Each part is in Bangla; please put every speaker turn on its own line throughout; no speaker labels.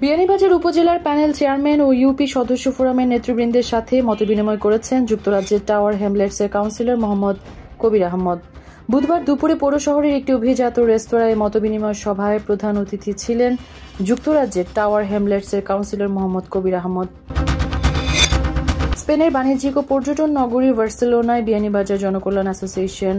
বিয়ানীবাজার উপজেলার প্যানেল চেয়ারম্যান ও ইউপি সদস্য ফোরামের নেতৃবৃন্দের সাথে মতবিনিময় করেছেন যুক্তরাজ্যের টাওয়ার হ্যামলেটসের কাউন্সিলর মোহাম্মদ কবির আহমদ। বুধবার দুপুরে পৌর শহরের একটি অভিজাত রেস্তোরাঁয় মতবিনিময় সভায় প্রধান অতিথি ছিলেন যুক্তরাজ্যের টাওয়ার হ্যামলেটসের কাউন্সিলর মোহাম্মদ কবির আহমদ। স্পেনের বাণিজ্যিক ও পর্যটন নগরী বার্সেলোনায় বিয়ানীবাজার জনকল্যাণ অ্যাসোসিয়েশন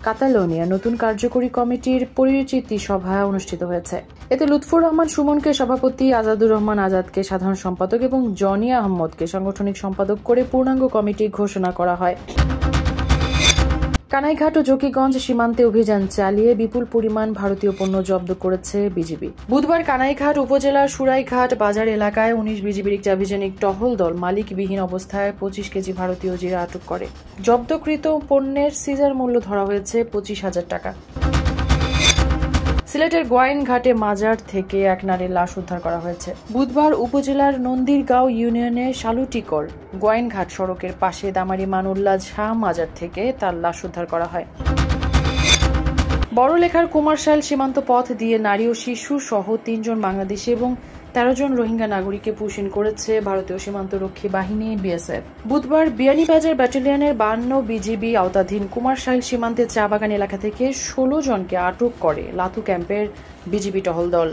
কাতালোনিয়া নতুন কার্যকরী কমিটির পরিচিতি সভা অনুষ্ঠিত হয়েছে। এতে লুৎফুর রহমান সুমনকে সভাপতি, আজাদুর রহমান আজাদকে সাধারণ সম্পাদক এবং জনি আহমদকে সাংগঠনিক সম্পাদক করে পূর্ণাঙ্গ কমিটি ঘোষণা করা হয়। কানাইঘাট ও জকিগঞ্জ সীমান্তে অভিযান চালিয়ে বিপুল পরিমাণ ভারতীয় পণ্য জব্দ করেছে বিজিবি। বুধবার কানাইঘাট উপজেলার সুরাইঘাট বাজার এলাকায় 19 বিজিবির একটি অভিযানিক টহল দল মালিকবিহীন অবস্থায় 25 কেজি ভারতীয় জিরা আটক করে। জব্দকৃত পণ্যের সিজার মূল্য ধরা হয়েছে 25,000 টাকা। সিলেটের গোয়াইনঘাটে মাজার থেকে এক নারীর লাশ উদ্ধার করা হয়েছে। বুধবার উপজেলার নন্দীরগাঁও ইউনিয়নের শালুটিকর গোয়াইনঘাট সড়কের পাশে দামারি মানুল্লাহ শাহ মাজার থেকে তার লাশ উদ্ধার করা হয়। বড়লেখার কুমারশাইল সীমান্ত পথ দিয়ে নারী ও শিশু সহ 3 জন বাংলাদেশি এবং 13 জন রোহিঙ্গা নাগরিককে পুশিন করেছে ভারতীয় সীমান্তরক্ষী বাহিনী বিএসএফ। বুধবার বিয়ানীবাজার ব্যাটালিয়নের 52 বিজিবি আওতাধীন কুমারশাইল সীমান্তের চা বাগান এলাকা থেকে 16 জনকে আটক করে লাতু ক্যাম্পের বিজিবি টহল দল।